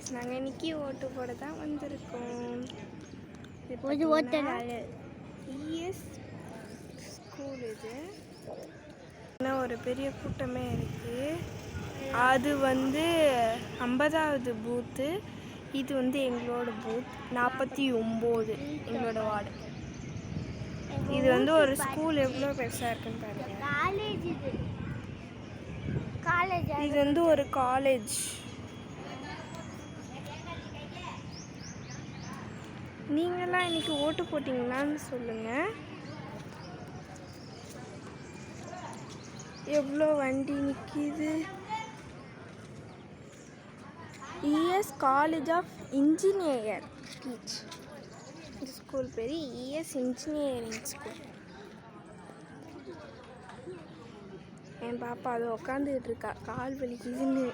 Guys, நாங்கள் இன்னைக்கு ஓட்டு போட தான் வந்திருக்கோம். இஎஸ் ஸ்கூல் இது. ஒரு பெரிய கூட்டமே இருக்குது. அது வந்து 50வது பூத்து. இது வந்து எங்களோட பூத் 49 எங்களோட வார்டு. இது வந்து ஒரு ஸ்கூல் எவ்வளோ பெருசாக இருக்குன்னு பாருங்க. இது வந்து ஒரு காலேஜ். நீங்களாம் இன்னைக்கு ஓட்டு போட்டிங்களான்னு சொல்லுங்கள். எவ்வளோ வண்டி நிற்கிது. இஎஸ் காலேஜ் ஆஃப் இன்ஜினியர் டீச். இந்த ஸ்கூல் பேர் இஎஸ் இன்ஜினியரிங் ஸ்கூல். என் பாப்பா அது உக்காந்துக்கிட்டு இருக்கா, கால் வலிக்குதுன்னு.